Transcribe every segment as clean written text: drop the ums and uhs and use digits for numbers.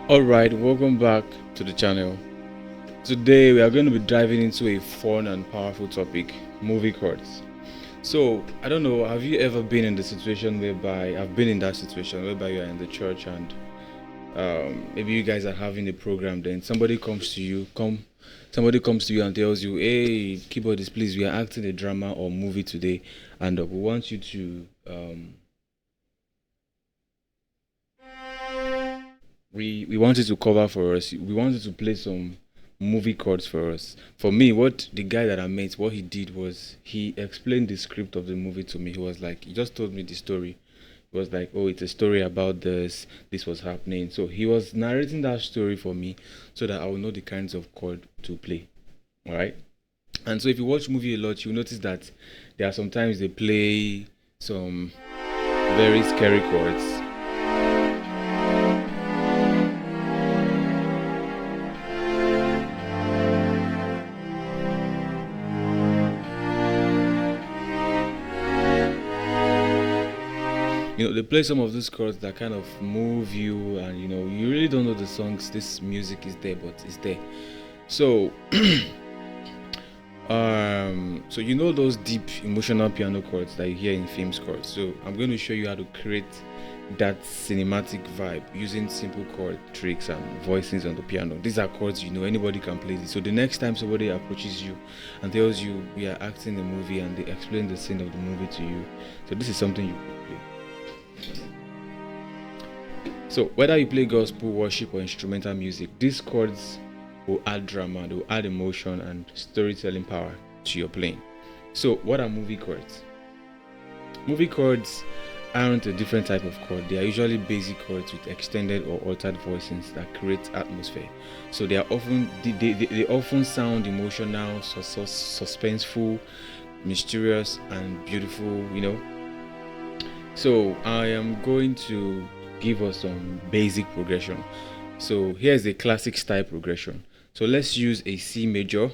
Alright, welcome back to the channel. Today we are going to be diving into a fun and powerful topic, movie chords. So, I don't know, have you ever been in the situation whereby, I've been in that situation whereby you are in the church and maybe you guys are having a program, then somebody comes to you and tells you, hey, keyboardist, please, we are acting a drama or movie today and we want you to we wanted to cover for us. We wanted to play some movie chords for us. For me, what the guy that I met, what he did was he explained the script of the movie to me. He was like, he just told me the story. He was like, oh, it's a story about this was happening. So he was narrating that story for me so that I will know the kinds of chord to play. All right. And so if you watch movie a lot, you'll notice that there are sometimes they play some very scary chords. They play some of those chords that kind of move you, and you really don't know the songs. This music is there, but it's there. So so those deep emotional piano chords that you hear in film scores. So I'm going to show you how to create that cinematic vibe using simple chord tricks and voicings on the piano. These are chords anybody can play this. So the next time somebody approaches you and tells you we are acting a movie and they explain the scene of the movie to you, so this is something you could play. So whether you play gospel, worship, or instrumental music, these chords will add drama, they will add emotion and storytelling power to your playing. So what are movie chords? Movie chords aren't a different type of chord. They are usually basic chords with extended or altered voicings that create atmosphere. So they often sound emotional, suspenseful, mysterious, and beautiful. So I am going to give us some basic progression. So here's a classic style progression. So let's use a C major.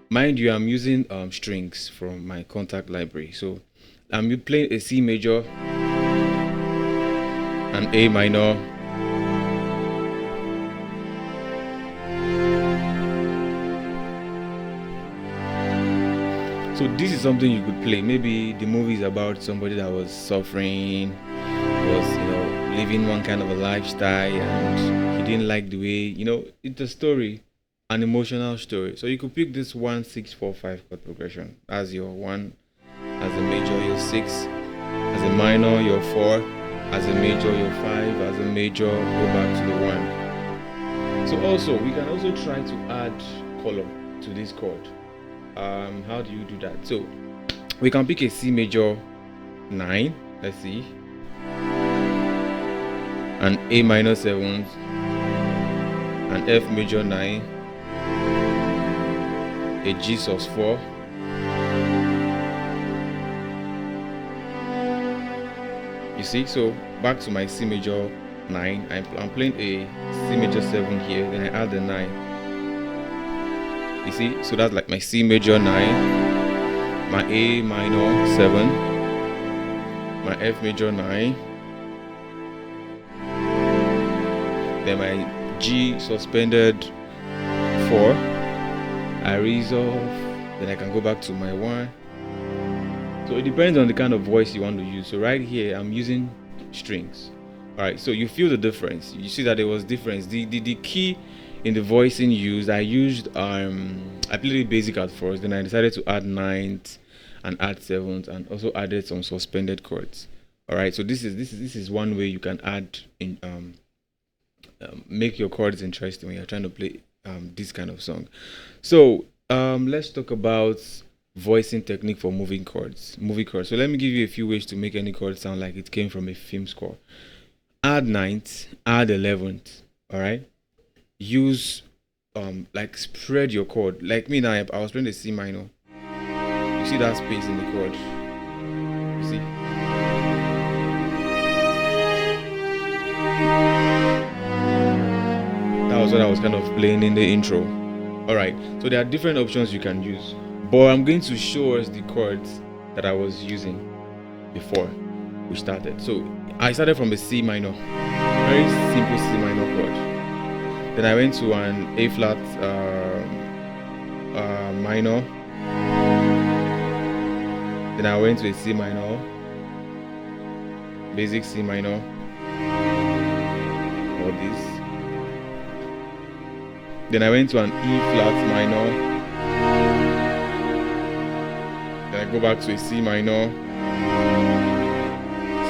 Mind you, I'm using strings from my contact library. So I'm playing a C major, an A minor, so this is something you could play. Maybe the movie is about somebody that was suffering, was living one kind of a lifestyle, and he didn't like the way it's a story, an emotional story. So you could pick this 1 6 4 5 chord progression as your 1, as a major your 6, as a minor your 4, as a major your 5, as a major go back to the 1. So also we can also try to add color to this chord. How do you do that? So we can pick a C major 9, let's see, an A minor 7, an F major 9, a G sus 4, you see. So back to my C major 9, I'm playing a C major 7 here, then I add the 9. You see, so that's like my C major 9, my A minor 7, my F major 9, then my G suspended 4, I resolve, then I can go back to my 1. So it depends on the kind of voice you want to use. So right here I'm using strings. Alright, so you feel the difference. You see that there was difference. The key in the voicing used, I played it basic at first, then I decided to add 9th and add 7th and also added some suspended chords. All right, so this is one way you can add in make your chords interesting when you're trying to play this kind of song. So let's talk about voicing technique for movie chords. So let me give you a few ways to make any chord sound like it came from a film score. Add 9th, add 11th. All right, use like spread your chord. Like me now, I was playing the C minor. You see that space in the chord? You see? That was what I was kind of playing in the intro. Alright, so there are different options you can use, but I'm going to show us the chords that I was using before we started. So I started from a C minor. very simple C minor chord. Then I went to an A flat minor. Then I went to a C minor, basic C minor, or this. Then I went to an E flat minor. Then I go back to a C minor,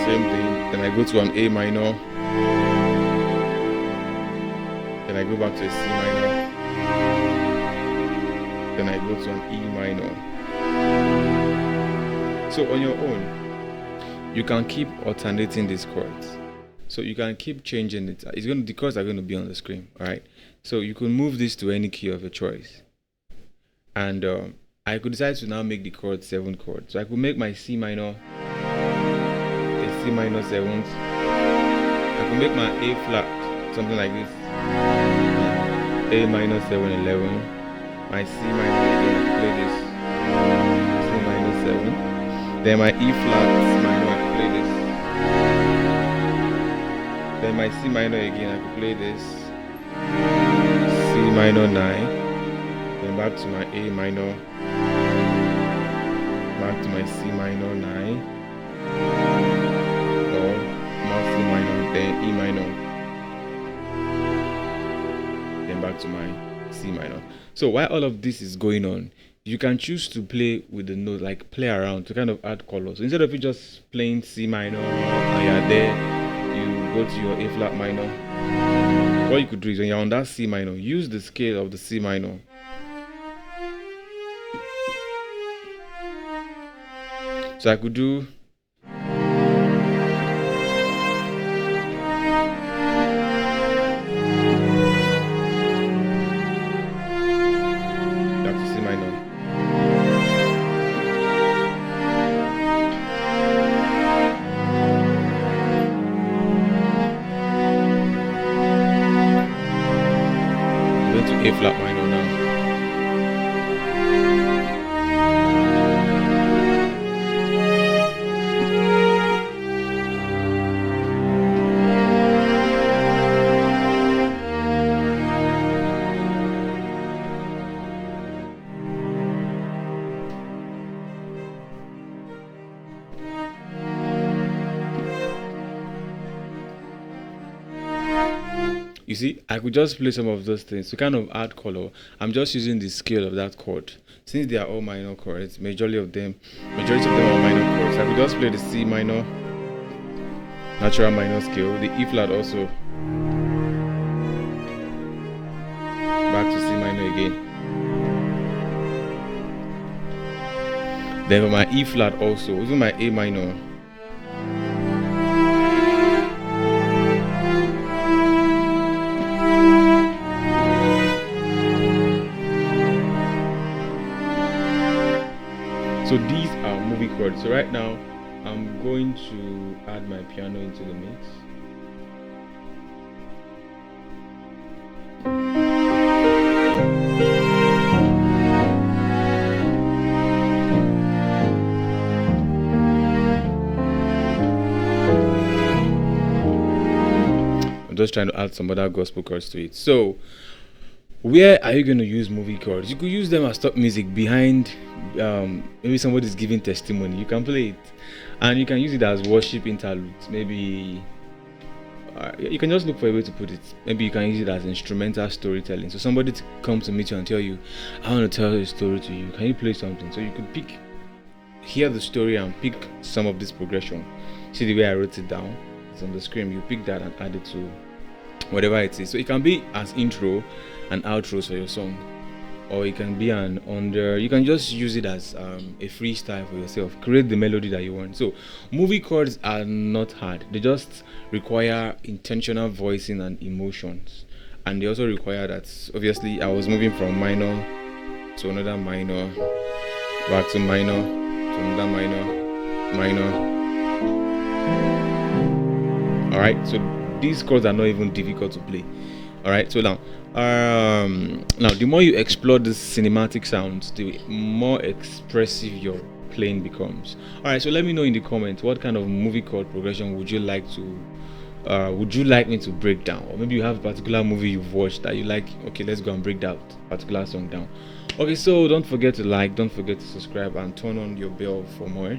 same thing. Then I go to an A minor. Then I go back to a C minor. Then I go to an E minor. So on your own, you can keep alternating these chords. So you can keep changing it. The chords are going to be on the screen, all right? So you can move this to any key of your choice. And I could decide to now make the chord 7 chords. So I could make my C minor a C minor 7th. I could make my A flat, something like this. A minor 7 11. My C minor again, I could play this. C minor 7. Then my E flat minor, I could play this. Then my C minor again, I could play this. C minor 9. Then back to my A minor. Back to my C minor 9. Or more C minor, then E minor. Then back to my C minor. So while all of this is going on, you can choose to play with the note, like play around to kind of add color. So instead of you just playing C minor and you're there, you go to your A flat minor. What you could do is when you're on that C minor, use the scale of the C minor. So I could do A flat minor now. You see, I could just play some of those things to kind of add color. I'm just using the scale of that chord. Since they are all minor chords, majority of them are minor chords. I could just play the C minor, natural minor scale, the E flat also. Back to C minor again. Then for my E flat also, even my A minor. So these are movie chords. So right now, I'm going to add my piano into the mix. I'm just trying to add some other gospel chords to it. So where are you going to use movie chords? You could use them as top music behind maybe somebody's giving testimony. You can play it, and you can use it as worship interludes. Maybe you can just look for a way to put it. Maybe you can use it as instrumental storytelling. So somebody comes to meet you and tell you, I want to tell a story to you, can you play something? So you could hear the story and pick some of this progression. See the way I wrote it down? It's on the screen. You pick that and add it to whatever it is. So it can be as intro and outros for your song, or it can be you can just use it as a freestyle for yourself. Create the melody that you want. So movie chords are not hard. They just require intentional voicing and emotions, and they also require that, obviously, I was moving from minor to another minor, back to minor to another minor. All right, so these chords are not even difficult to play. All right, so now the more you explore the cinematic sounds, the more expressive your playing becomes. All right, so let me know in the comments what kind of movie chord progression would you like to would you like me to break down? Or maybe you have a particular movie you've watched that you like, okay, let's go and break that particular song down. Okay, so don't forget to like, don't forget to subscribe, and turn on your bell for more.